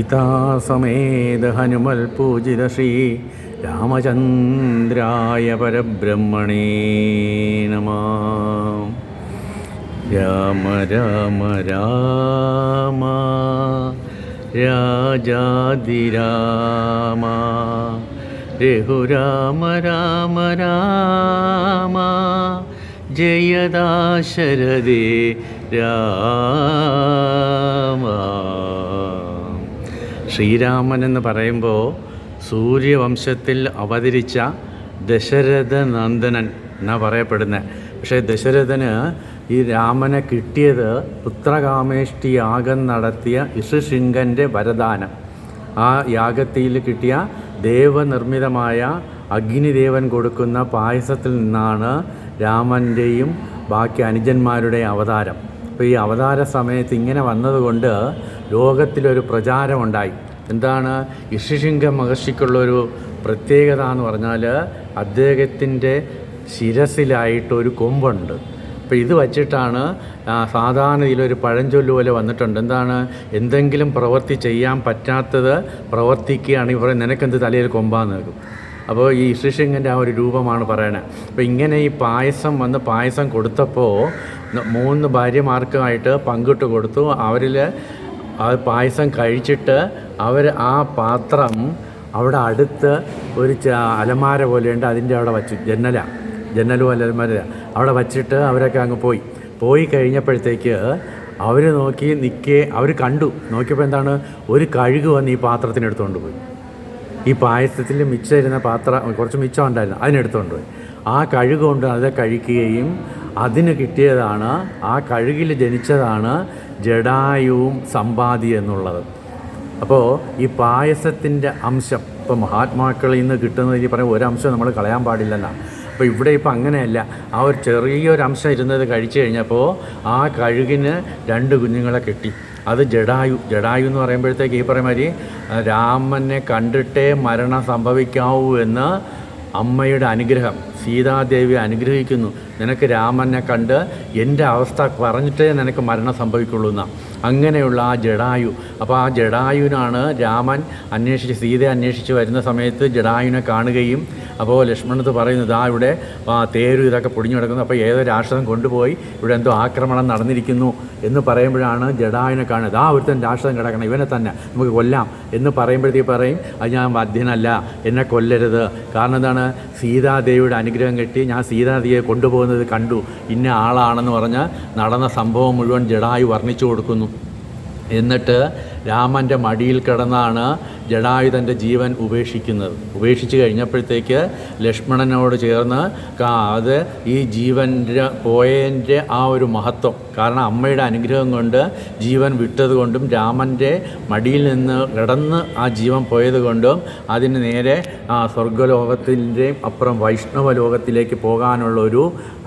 സീതാസമേത ഹനുമൽ പൂജിത ശ്രീ രാമചന്ദ്രായ പരബ്രഹ്മണേ നമഃ. രാമ രാമ രാമ രാജാതിരാമ രഘുരാമ രാമ രാമ ജയദാശരഥേ രാമ. ശ്രീരാമൻ എന്ന് പറയുമ്പോൾ സൂര്യവംശത്തിൽ അവതരിച്ച ദശരഥ നന്ദനൻ എന്നാണ് പറയപ്പെടുന്നത്. പക്ഷേ ദശരഥന് ഈ രാമനെ കിട്ടിയത് പുത്രകാമേഷ്ടി യാഗം നടത്തിയ ഋഷിശൃംഗൻ്റെ വരദാനം. ആ യാഗത്തിൽ കിട്ടിയ ദേവനിർമ്മിതമായ അഗ്നിദേവൻ കൊടുക്കുന്ന പായസത്തിൽ നിന്നാണ് രാമൻ്റെയും ബാക്കി അനുജന്മാരുടെ അവതാരം. അപ്പോൾ ഈ അവതാര സമയത്ത് ഇങ്ങനെ വന്നതുകൊണ്ട് ലോകത്തിലൊരു പ്രചാരമുണ്ടായി. എന്താണ് ഋഷിശൃംഗ മഹർഷിക്കുള്ളൊരു പ്രത്യേകത എന്ന് പറഞ്ഞാൽ അദ്ദേഹത്തിൻ്റെ ശിരസിലായിട്ടൊരു കൊമ്പുണ്ട്. അപ്പോൾ ഇത് വച്ചിട്ടാണ് സാധാരണ ഇതിലൊരു പഴഞ്ചൊല്ല് പോലെ വന്നിട്ടുണ്ട്. എന്താണ്, എന്തെങ്കിലും പ്രവൃത്തി ചെയ്യാൻ പറ്റാത്തത് പ്രവർത്തിക്കുകയാണെങ്കിൽ പറയും നിനക്കെന്ത് തലയിൽ കൊമ്പാന്ന് നിൽക്കും. അപ്പോൾ ഈ ഋഷിശൃംഗൻ്റെ ആ ഒരു രൂപമാണ് പറയണത്. അപ്പോൾ ഇങ്ങനെ ഈ പായസം വന്ന് പായസം കൊടുത്തപ്പോൾ 3 ഭാര്യമാർക്കുമായിട്ട് പങ്കിട്ട് കൊടുത്തു. അവരിൽ ആ പായസം കഴിച്ചിട്ട് അവർ ആ പാത്രം അവിടെ അടുത്ത് ഒരു അലമാര പോലെയുണ്ട്, അതിൻ്റെ അവിടെ വച്ചു. ജന്നലും അലമാര അവിടെ വച്ചിട്ട് അവരൊക്കെ അങ്ങ് പോയി കഴിഞ്ഞപ്പോഴത്തേക്ക് അവർ അവർ നോക്കിയപ്പോൾ എന്താണ്, ഒരു കഴുക് വന്ന് ഈ പാത്രത്തിനെടുത്തുകൊണ്ട് പോയി. ഈ പായസത്തിൽ മിച്ചമിരുന്ന പാത്രം കുറച്ച് മിച്ചം ഉണ്ടായിരുന്നു, അതിനെടുത്തുകൊണ്ട് പോയി. ആ കഴുക് കൊണ്ട് അത് കഴിക്കുകയും അതിന് കിട്ടിയതാണ്, ആ കഴുകിൽ ജനിച്ചതാണ് ജടായുവും സമ്പാദി എന്നുള്ളത്. അപ്പോൾ ഈ പായസത്തിൻ്റെ അംശം ഇപ്പോൾ മഹാത്മാക്കളിൽ നിന്ന് കിട്ടുന്നത് ഇനി പറയും ഒരംശം നമ്മൾ കളയാൻ പാടില്ലെന്നാണ്. അപ്പോൾ ഇവിടെ ഇപ്പോൾ അങ്ങനെയല്ല. ആ ഒരു ചെറിയൊരു അംശം ഇരുന്നത് കഴിച്ചു കഴിഞ്ഞപ്പോൾ ആ കഴുകിന് 2 കുഞ്ഞുങ്ങളെ കിട്ടി. അത് ജടായു എന്ന് പറയുമ്പോഴത്തേക്ക് ഈ പറയുന്ന മാതിരി രാമനെ കണ്ടിട്ടേ മരണം സംഭവിക്കാവൂ എന്ന് അമ്മയുടെ അനുഗ്രഹം സീതാദേവി അനുഗ്രഹിക്കുന്നു. നിനക്ക് രാമനെ കണ്ട് എൻ്റെ അവസ്ഥ പറഞ്ഞിട്ടേ നിനക്ക് മരണം സംഭവിക്കുള്ളൂ എന്നാണ്. അങ്ങനെയുള്ള ആ ജടായു. അപ്പോൾ ആ ജടായുവിനാണ് രാമൻ സീതയെ അന്വേഷിച്ച് വരുന്ന സമയത്ത് ജടായുവിനെ കാണുകയും അപ്പോൾ ലക്ഷ്മണത്ത് പറയുന്നത് ഇവിടെ തേരും ഇതൊക്കെ പൊടിഞ്ഞു കിടക്കുന്നു. അപ്പോൾ ഏതോ രാക്ഷസൻ കൊണ്ടുപോയി ഇവിടെ എന്തോ ആക്രമണം നടന്നിരിക്കുന്നു എന്ന് പറയുമ്പോഴാണ് ജടായുവിനെ കാണുന്നത്. ഒരുത്തൻ രാക്ഷസൻ കിടക്കണം, ഇവനെ തന്നെ നമുക്ക് കൊല്ലാം എന്ന് പറയുമ്പോഴത്തേക്ക് പറയും അത് ഞാൻ വധ്യനല്ല, എന്നെ കൊല്ലരുത്. കാരണം എന്താണ്, സീതാദേവിയുടെ അനുഗ്രഹം കിട്ടി ഞാൻ സീതാദേവിയെ കൊണ്ടുപോകുന്നത് കണ്ടു, ഇന്ന ആളാണെന്ന് പറഞ്ഞ് നടന്ന സംഭവം മുഴുവൻ ജടായു വർണ്ണിച്ചു കൊടുക്കുന്നു. എന്നിട്ട് രാമൻ്റെ മടിയിൽ കിടന്നാണ് ജടായു തൻ്റെ ജീവൻ ഉപേക്ഷിച്ച് കഴിഞ്ഞപ്പോഴത്തേക്ക് ലക്ഷ്മണനോട് ചേർന്ന് അത് ഈ ജീവൻ്റെ പോയതിൻ്റെ ആ ഒരു മഹത്വം, കാരണം അമ്മയുടെ അനുഗ്രഹം കൊണ്ട് ജീവൻ വിട്ടതുകൊണ്ടും രാമൻ്റെ മടിയിൽ നിന്ന് കിടന്ന് ആ ജീവൻ പോയതുകൊണ്ടും അതിന് നേരെ സ്വർഗ്ഗലോകത്തിൻ്റെയും അപ്പുറം വൈഷ്ണവ ലോകത്തിലേക്ക് പോകാനുള്ളൊരു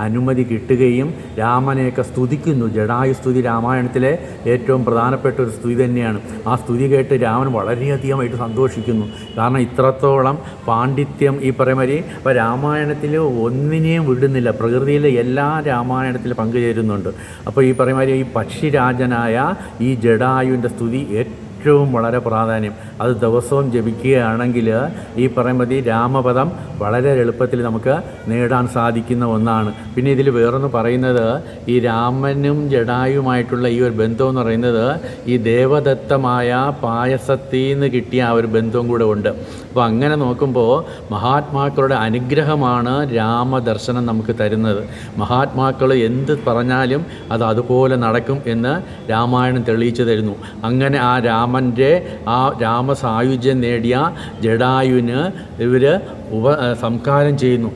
അനുമതി കിട്ടുകയും രാമനെയൊക്കെ സ്തുതിക്കുന്നു. ജടായു സ്തുതി രാമായണത്തിലെ ഏറ്റവും പ്രധാനപ്പെട്ട ഒരു സ്തുതി തന്നെയാണ്. ആ സ്തുതി കേട്ട് രാമൻ വളരെയധികമായിട്ട് സന്തോഷിക്കുന്നു. കാരണം ഇത്രത്തോളം പാണ്ഡിത്യം ഈ പറയുമാതിരി ഇപ്പോൾ രാമായണത്തിൽ ഒന്നിനെയും വിടുന്നില്ല, പ്രകൃതിയിലെ എല്ലാ രാമായണത്തിൽ പങ്കുചേരുന്നുണ്ട്. അപ്പോൾ ഈ പറയുമാതിരി ഈ പക്ഷിരാജനായ ഈ ജടായുവിൻ്റെ സ്തുതി ഏറ്റവും വളരെ പ്രാധാന്യം. അത് ദിവസവും ജപിക്കുകയാണെങ്കിൽ ഈ പറയുമ്പോൾ രാമപദം വളരെ എളുപ്പത്തിൽ നമുക്ക് നേടാൻ സാധിക്കുന്ന ഒന്നാണ്. പിന്നെ ഇതിൽ വേറൊന്ന് പറയുന്നത്, ഈ രാമനും ജടായുമായിട്ടുള്ള ഈ ഒരു ബന്ധം എന്ന് പറയുന്നത് ഈ ദേവദത്തമായ പായസത്തിൽ നിന്ന് കിട്ടിയ ആ ഒരു ബന്ധവും കൂടെ ഉണ്ട്. അപ്പോൾ അങ്ങനെ നോക്കുമ്പോൾ മഹാത്മാക്കളുടെ അനുഗ്രഹമാണ് രാമദർശനം നമുക്ക് തരുന്നത്. മഹാത്മാക്കൾ എന്ത് പറഞ്ഞാലും അത് അതുപോലെ നടക്കും എന്ന് രാമായണം തെളിയിച്ചു തരുന്നു. അങ്ങനെ ആ രാമസായുജ്യം നേടിയ ജടായുവിന് ഇവർ സംസ്കാരം ചെയ്യുന്നു.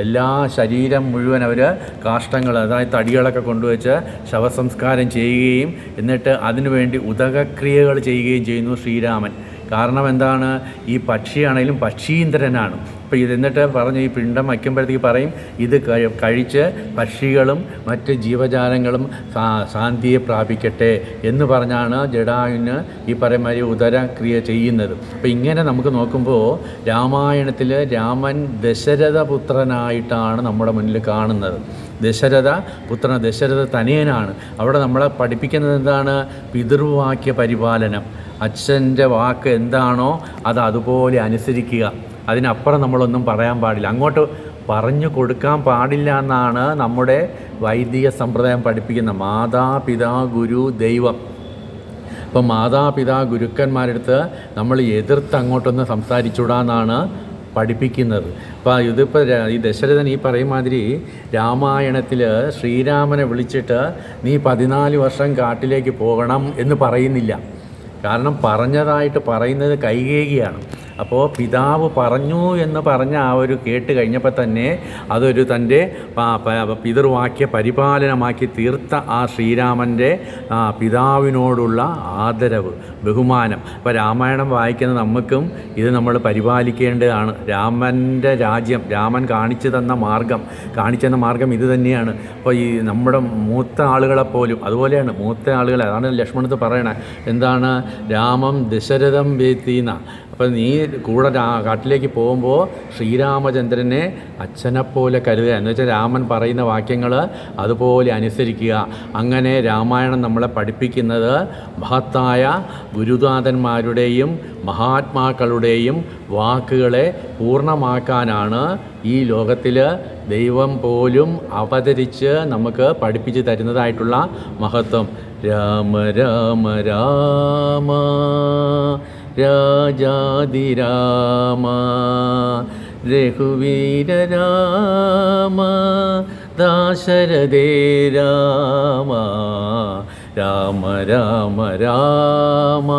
എല്ലാ ശരീരം മുഴുവൻ അവർ കാഷ്ടങ്ങൾ, അതായത് തടികളൊക്കെ കൊണ്ടുവച്ച് ശവസംസ്കാരം ചെയ്യുകയും എന്നിട്ട് അതിനുവേണ്ടി ഉദകക്രിയകൾ ചെയ്യുകയും ചെയ്യുന്നു ശ്രീരാമൻ. കാരണം എന്താണ്, ഈ പക്ഷിയാണെങ്കിലും പക്ഷീന്ദ്രനാണ്. അപ്പോൾ എന്നിട്ട് പറഞ്ഞ് ഈ പിണ്ടം വയ്ക്കുമ്പോഴത്തേക്ക് പറയും ഇത് കഴിച്ച് പക്ഷികളും മറ്റ് ജീവജാലങ്ങളും ശാന്തിയെ പ്രാപിക്കട്ടെ എന്ന് പറഞ്ഞാണ് ജടായുവിന് ഈ പറയുമാതിരി ഉദരക്രിയ ചെയ്യുന്നത്. അപ്പോൾ ഇങ്ങനെ നമുക്ക് നോക്കുമ്പോൾ രാമായണത്തിൽ രാമൻ ദശരഥപുത്രനായിട്ടാണ് നമ്മുടെ മുന്നിൽ കാണുന്നത്. പുത്രൻ ദശരഥ തനയനാണ്. അവിടെ നമ്മളെ പഠിപ്പിക്കുന്നത് എന്താണ്? പിതൃവാക്യ പരിപാലനം. അച്ഛൻ്റെ വാക്ക് എന്താണോ അത് അതുപോലെ അനുസരിക്കുക. അതിനപ്പുറം നമ്മളൊന്നും പറയാൻ പാടില്ല, അങ്ങോട്ട് പറഞ്ഞു കൊടുക്കാൻ പാടില്ല എന്നാണ് നമ്മുടെ വൈദിക സമ്പ്രദായം പഠിപ്പിക്കുന്നത്. മാതാപിതാ ഗുരു ദൈവം. ഇപ്പം മാതാപിതാ ഗുരുക്കന്മാരെടുത്ത് നമ്മൾ എതിർത്ത് അങ്ങോട്ടൊന്ന് സംസാരിച്ചുകൂടാന്നാണ് പഠിപ്പിക്കുന്നത്. അപ്പോൾ ഇതിപ്പോൾ ഈ ദശരഥൻ ഈ പറയും മാതിരി രാമായണത്തിൽ ശ്രീരാമനെ വിളിച്ചിട്ട് നീ 14 വർഷം കാട്ടിലേക്ക് പോകണം എന്ന് പറയുന്നില്ല. കാരണം പറഞ്ഞതായിട്ട് പറയുന്നത് കൈകേയിയാണ്. അപ്പോൾ പിതാവ് പറഞ്ഞു എന്ന് പറഞ്ഞ ആ ഒരു കേട്ട് കഴിഞ്ഞപ്പോൾ തന്നെ അതൊരു തൻ്റെ പിതൃവാക്യ പരിപാലനമാക്കി തീർത്ത ആ ശ്രീരാമൻ്റെ പിതാവിനോടുള്ള ആദരവ്, ബഹുമാനം. അപ്പോൾ രാമായണം വായിക്കുന്ന നമുക്കും ഇത് നമ്മൾ പരിപാലിക്കേണ്ടതാണ്. രാമൻ്റെ രാജ്യം, രാമൻ കാണിച്ചു തന്ന മാർഗം ഇത് തന്നെയാണ്. അപ്പോൾ ഈ നമ്മുടെ മൂത്ത ആളുകളെപ്പോലും അതുപോലെയാണ്. മൂത്ത ആളുകളെ, അതാണ് ലക്ഷ്മണത്ത് പറയണേ, എന്താണ്? രാമം ദശരഥം വേത്തീന. അപ്പോൾ നീ കൂടെ കാട്ടിലേക്ക് പോകുമ്പോൾ ശ്രീരാമചന്ദ്രനെ അച്ഛനെപ്പോലെ കരുതുക. എന്ന് വെച്ചാൽ രാമൻ പറയുന്ന വാക്യങ്ങൾ അതുപോലെ അനുസരിക്കുക. അങ്ങനെ രാമായണം നമ്മളെ പഠിപ്പിക്കുന്നത് മഹത്തായ ഗുരുനാഥന്മാരുടെയും മഹാത്മാക്കളുടെയും വാക്കുകളെ പൂർണ്ണമാക്കാനാണ്. ഈ ലോകത്തിൽ ദൈവം പോലും അവതരിച്ച് നമുക്ക് പഠിപ്പിച്ച് തരുന്നതായിട്ടുള്ള മഹത്വം. രാമ രാമ രാമ രാജാതിരാമ രഘുവീര രാമ ദാശരഥേ രാമ രാമ രാമ രാമ.